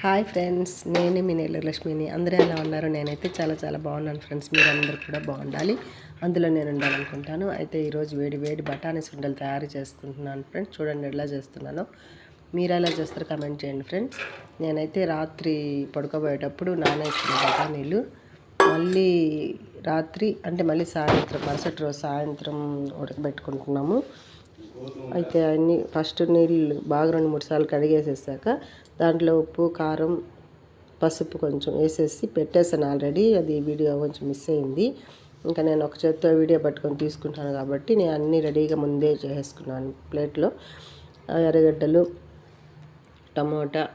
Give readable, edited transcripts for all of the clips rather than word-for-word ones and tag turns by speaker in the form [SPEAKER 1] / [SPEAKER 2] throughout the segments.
[SPEAKER 1] Hi friends, నేను మీ నెల్లూరు లక్ష్మిని. అందరూ ఎలా ఉన్నారు? నేనైతే చాలా చాలా బాగున్నాను ఫ్రెండ్స్. మీరందరూ కూడా బాగుండాలి, అందులో నేను ఉండాలనుకుంటాను. అయితే ఈరోజు వేడి వేడి బఠానీ సుండలు తయారు చేసుకుంటున్నాను ఫ్రెండ్స్. చూడండి ఎలా చేస్తున్నానో. మీరు ఎలా చేస్తారో కమెంట్ చేయండి ఫ్రెండ్స్. నేనైతే రాత్రి పడుకోబోయేటప్పుడు నానేసిన బఠానీలు మళ్ళీ రాత్రి అంటే మళ్ళీ సాయంత్రం మరుసటి రోజు సాయంత్రం ఉడకబెట్టుకుంటున్నాము. అయితే అన్నీ ఫస్ట్ నీళ్ళు బాగా 2-3 సార్లు కడిగేసేసాక దాంట్లో ఉప్పు, కారం, పసుపు కొంచెం వేసేసి పెట్టేసాను ఆల్రెడీ. అది వీడియో కొంచెం మిస్ అయింది. ఇంకా నేను ఒక చేత్తో వీడియో పట్టుకొని తీసుకుంటాను కాబట్టి నేను అన్నీ రెడీగా ముందే చేసుకున్నాను ప్లేట్లో. ఎర్రగడ్డలు, టమోటా,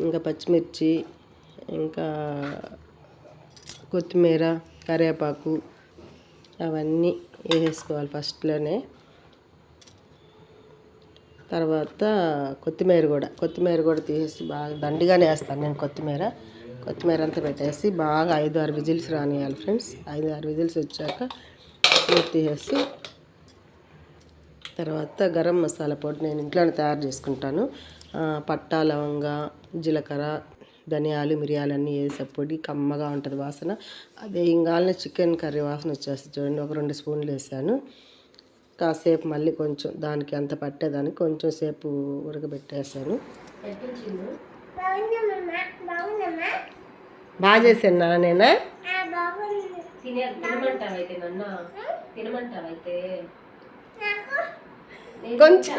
[SPEAKER 1] ఇంకా పచ్చిమిర్చి, ఇంకా కొత్తిమీర, కరివేపాకు అవన్నీ వేసేసుకోవాలి ఫస్ట్లోనే. తర్వాత కొత్తిమీర కూడా తీసేసి బాగా దండిగానే వేస్తాను నేను. కొత్తిమీర అంతా పెట్టేసి బాగా 5-6 విజిల్స్ రానియాలి ఫ్రెండ్స్. 5-6 విజిల్స్ వచ్చాక తీసేసి తర్వాత గరం మసాలా పొడి నేను ఇంట్లోనే తయారు చేసుకుంటాను. పట్టా, లవంగా, జీలకర్ర, ధనియాలు, మిరియాలు అన్నీ వేసే పొడి కమ్మగా ఉంటుంది వాసన. అదే ఇంగాలనే చికెన్ కర్రీ వాసన వచ్చేస్తుంది చూడండి. ఒక 2 స్పూన్లు వేసాను. కాసేపు మళ్ళీ కొంచెం దానికి అంత పట్టేదానికి కొంచెం సేపు ఉడకబెట్టేసాను. బాగా చేశాను నేనా? కొంచెం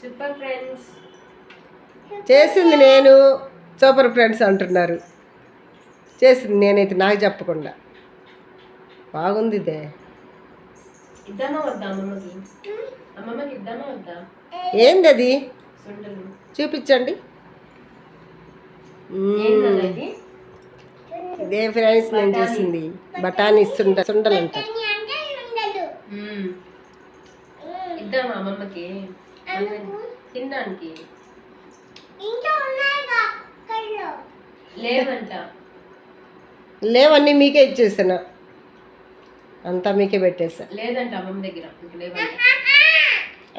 [SPEAKER 1] సూపర్ ఫ్రెండ్స్ చేసింది నేను, సూపర్ ఫ్రెండ్స్ అంటున్నారు. చేసింది నేనైతే నాకు చెప్పకుండా. బాగుంది ఇదే. ఏంది అది చూపించండి. ఇదే ఫ్రెండ్స్ నేను చేసింది బఠానీ సుండలు అంటారు. లేవన్నీ మీకే ఇచ్చేసాను, అంతా మీకే పెట్టేసా. లేదంట అమ్మమ్మ దగ్గర.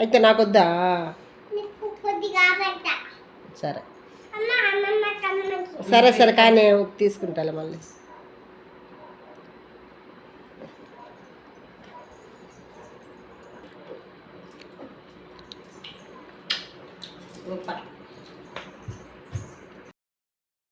[SPEAKER 1] అయితే నాకొద్దా? సరే సరే సరే కానీ తీసుకుంటా మళ్ళీ.